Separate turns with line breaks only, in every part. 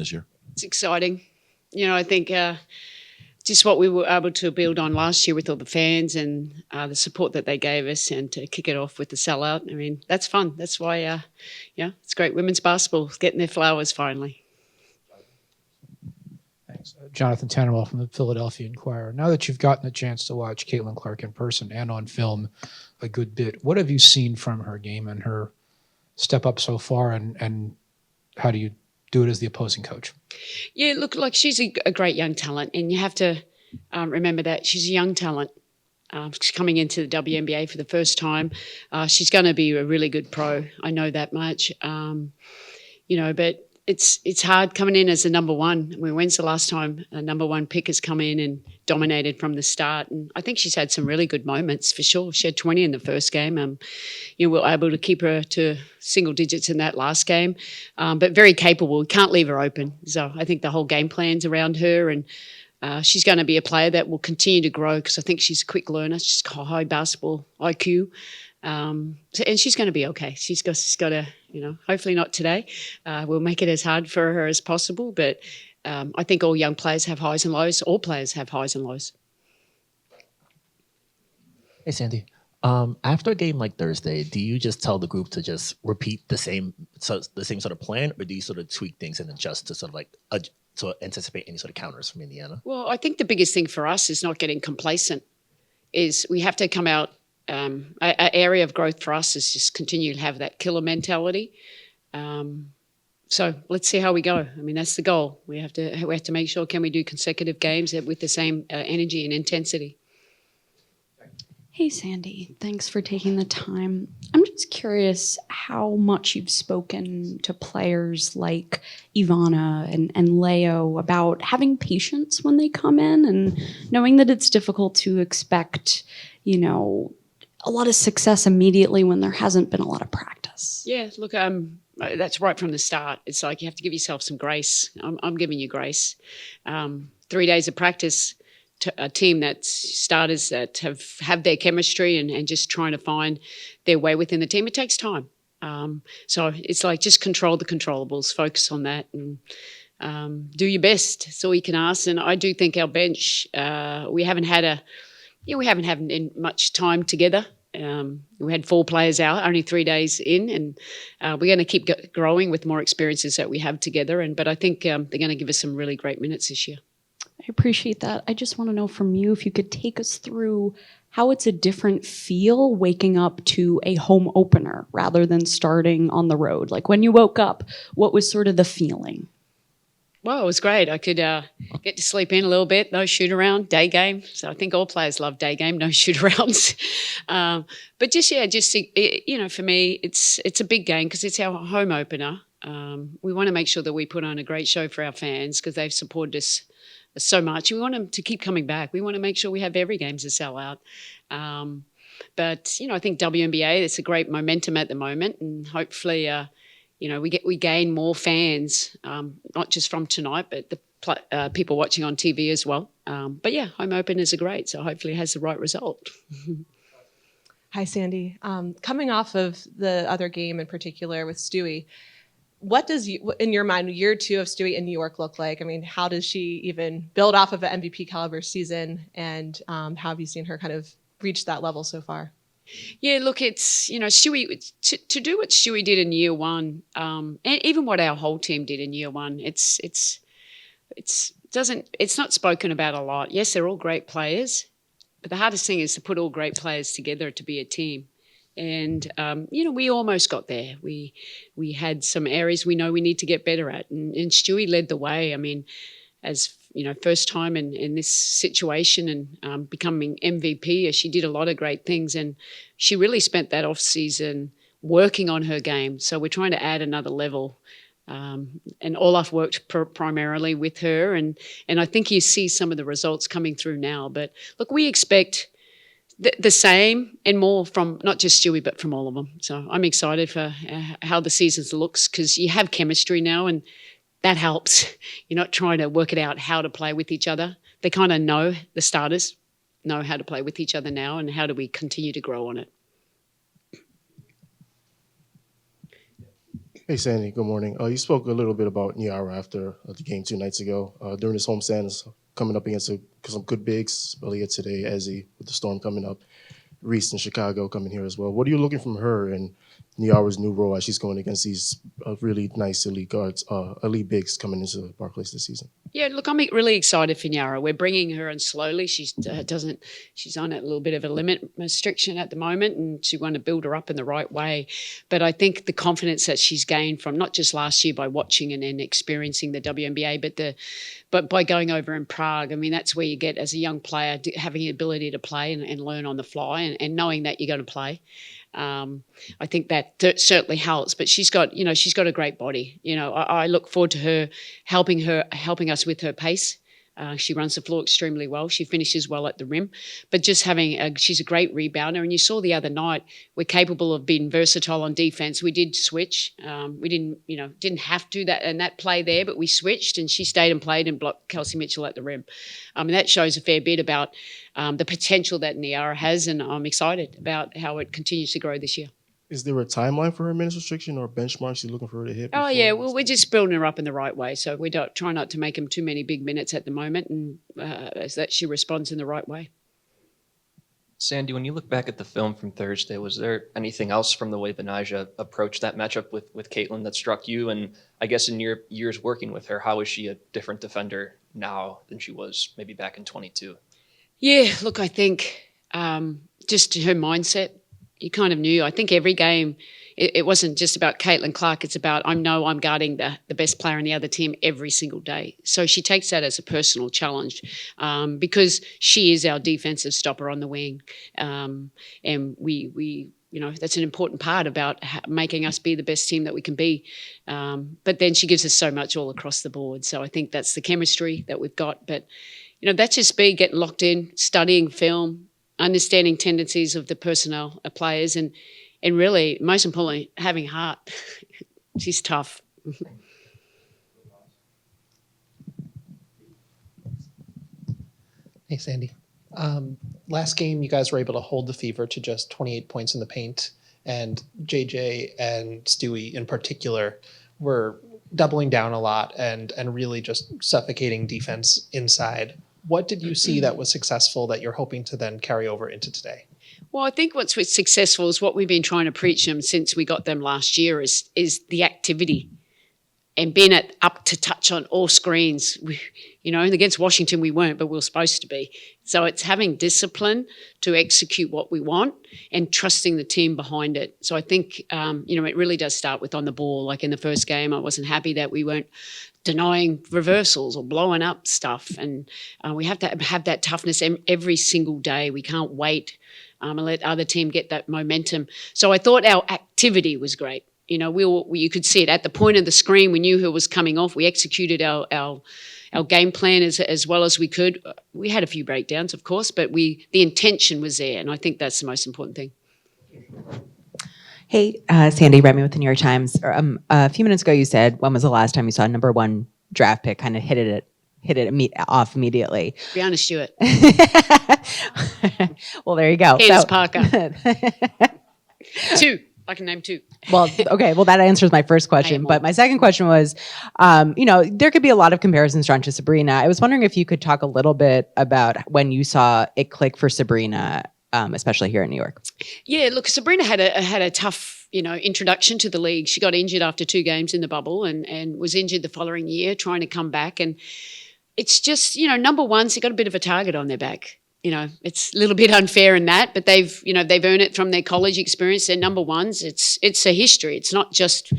this year?
It's exciting. I think just what we were able to build on last year with all the fans and the support that they gave us, and to kick it off with the sellout. I mean, that's fun. That's why, it's great. Women's basketball is getting their flowers finally.
Thanks. Jonathan Tannenwell from the Philadelphia Inquirer. Now that you've gotten a chance to watch Caitlin Clark in person and on film a good bit, what have you seen from her game and her step up so far, and how do you do it as the opposing coach?
Yeah, look, like she's a great young talent, and you have to remember that she's a young talent. She's coming into the WNBA for the first time. She's going to be a really good pro. I know that much. But it's hard coming in as a number one. I mean, when's the last time a number one pick has come in and dominated from the start? And I think she's had some really good moments for sure. She had 20 in the first game. We were able to keep her to single digits in that last game, but very capable. We can't leave her open. So I think the whole game plan's around her, and she's going to be a player that will continue to grow, because I think she's a quick learner. She's got high basketball IQ. And she's going to be okay. She's got to, hopefully not today. We'll make it as hard for her as possible. But I think all young players have highs and lows. All players have highs and lows.
Hey, Sandy. After a game like Thursday, do you just tell the group to just repeat the same sort of plan, or do you sort of tweak things and adjust to sort of to anticipate any sort of counters from Indiana?
Well, I think the biggest thing for us is not getting complacent. Is we have to come out. An area of growth for us is just continue to have that killer mentality. So let's see how we go. I mean, that's the goal. We have to make sure, can we do consecutive games with the same energy and intensity?
Hey, Sandy, thanks for taking the time. I'm just curious how much you've spoken to players like Ivana and Leo about having patience when they come in, and knowing that it's difficult to expect, a lot of success immediately when there hasn't been a lot of practice.
Yeah, look, that's right from the start. It's like you have to give yourself some grace. I'm giving you grace. 3 days of practice, a team that's starters that have their chemistry and just trying to find their way within the team. It takes time. So it's like just control the controllables, focus on that, and do your best. That's all you can ask. And I do think our bench, we haven't had much time together. We had 4 players out, only 3 days in, and we're going to keep growing with more experiences that we have together. But I think they're going to give us some really great minutes this year.
I appreciate that. I just want to know from you if you could take us through how it's a different feel waking up to a home opener rather than starting on the road. Like when you woke up, what was sort of the feeling?
Well, it was great. I could get to sleep in a little bit, no shoot-around, day game. So I think all players love day game, no shoot-arounds. But for me, it's a big game because it's our home opener. We want to make sure that we put on a great show for our fans because they've supported us so much. We want them to keep coming back. We want to make sure we have every game to sell out. But I think WNBA, it's a great momentum at the moment, and hopefully we gain more fans, not just from tonight, but the people watching on TV as well. But yeah, home openers are great, so hopefully it has the right result.
Hi, Sandy. Coming off of the other game in particular with Stewie, what does, in your mind, year 2 of Stewie in New York look like? I mean, how does she even build off of an MVP caliber season, and how have you seen her kind of reach that level so far?
Yeah, look, it's, Stewie, to do what Stewie did in year 1, and even what our whole team did in year 1, it's not spoken about a lot. Yes, they're all great players, but the hardest thing is to put all great players together to be a team. And, we almost got there. We had some areas we know we need to get better at, and Stewie led the way. I mean, as first time in this situation and becoming MVP, she did a lot of great things, and she really spent that off season working on her game. So we're trying to add another level, and Olaf worked primarily with her, and I think you see some of the results coming through now. But look, we expect the same and more from not just Stewie, but from all of them. So I'm excited for how the season looks, because you have chemistry now, and that helps. You're not trying to work it out how to play with each other. They kind of know, the starters know how to play with each other now, and how do we continue to grow on it.
Hey, Sandy. Good morning. You spoke a little bit about Niara after the game 2 nights ago. During this homestand, is coming up against some good bigs earlier today, Ezzy with the Storm coming up, Reese in Chicago coming here as well. What are you looking from her and Niara's new role as she's going against these really nice elite guards, elite bigs coming into Barclays this season?
Yeah, look, I'm really excited for Nyara. We're bringing her in slowly. She's on a little bit of a limit restriction at the moment, and she want to build her up in the right way. But I think the confidence that she's gained from not just last year by watching and experiencing the WNBA, but by going over in Prague. I mean, that's where you get as a young player having the ability to play and learn on the fly and knowing that you're going to play. I think that certainly helps, but she's got a great body. I look forward to her helping us with her pace. She runs the floor extremely well. She finishes well at the rim, but just she's a great rebounder. And you saw the other night, we're capable of being versatile on defense. We did switch. We didn't have to that in that play there, but we switched and she stayed and played and blocked Kelsey Mitchell at the rim. That shows a fair bit about the potential that Niara has, and I'm excited about how it continues to grow this year.
Is there a timeline for her minutes restriction or benchmarks you're looking for her to hit?
Oh, yeah. Well, we're just building her up in the right way. So we don't try not to make him too many big minutes at the moment, and as that she responds in the right way.
Sandy, when you look back at the film from Thursday, was there anything else from the way Benaja approached that matchup with Caitlin that struck you? And I guess in your years working with her, how is she a different defender now than she was maybe back in 22?
Yeah, look, I think just her mindset, you kind of knew. I think every game, it wasn't just about Caitlin Clark. It's about, I'm guarding the best player on the other team every single day. So she takes that as a personal challenge because she is our defensive stopper on the wing. And we that's an important part about making us be the best team that we can be. But then she gives us so much all across the board. So I think that's the chemistry that we've got. But, that's just getting locked in, studying film, understanding tendencies of the personnel, players, and really, most importantly, having heart. She's tough.
Hey, Sandy. Last game, you guys were able to hold the Fever to just 28 points in the paint, and JJ and Stewie in particular were doubling down a lot and really just suffocating defense inside. What did you see that was successful that you're hoping to then carry over into today?
Well, I think what's successful is what we've been trying to preach them since we got them last year is the activity and being up to touch on all screens. And against Washington we weren't, but we were supposed to be. So it's having discipline to execute what we want and trusting the team behind it. So I think, it really does start with on the ball. Like in the first game, I wasn't happy that we weren't denying reversals or blowing up stuff. And we have to have that toughness every single day. We can't wait and let the other team get that momentum. So I thought our activity was great. You could see it at the point of the screen. We knew who was coming off. We executed our game plan as well as we could. We had a few breakdowns, of course, but the intention was there, and I think that's the most important thing.
Hey, Sandy, Remy with the New York Times. A few minutes ago, you said, when was the last time you saw a number one draft pick kind of hit it off immediately?
Brianna Stewart.
Well, there you go.
Candace Parker. Two. I can name two.
Well, okay. Well, that answers my first question. But my second question was, there could be a lot of comparisons drawn to Sabrina. I was wondering if you could talk a little bit about when you saw it click for Sabrina, especially here in New York.
Yeah, look, Sabrina had a tough, introduction to the league. She got injured after 2 games in the bubble and was injured the following year, trying to come back. And it's just, number ones, they got a bit of a target on their back. It's a little bit unfair in that, but they've earned it from their college experience. They're number ones. It's a history. It's not just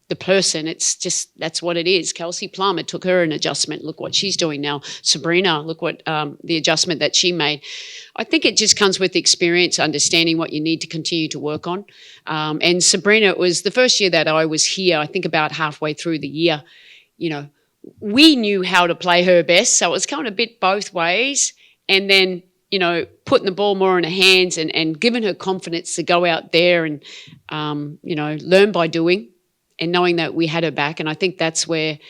the person. It's just, that's what it is. Kelsey Plum, it took her an adjustment. Look what she's doing now. Sabrina, look what the adjustment that she made. I think it just comes with experience, understanding what you need to continue to work on. And Sabrina, it was the first year that I was here, I think about halfway through the year, we knew how to play her best. So it was kind of a bit both ways. And then, putting the ball more in her hands and giving her confidence to go out there and, learn by doing and knowing that we had her back. And I think that's where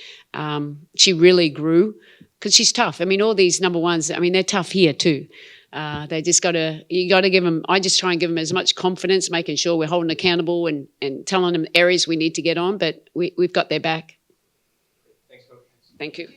she really grew because she's tough. I mean, all these number ones, they're tough here too. They just you got to give them, I just try and give them as much confidence, making sure we're holding accountable and telling them areas we need to get on, but we've got their back. Thank you.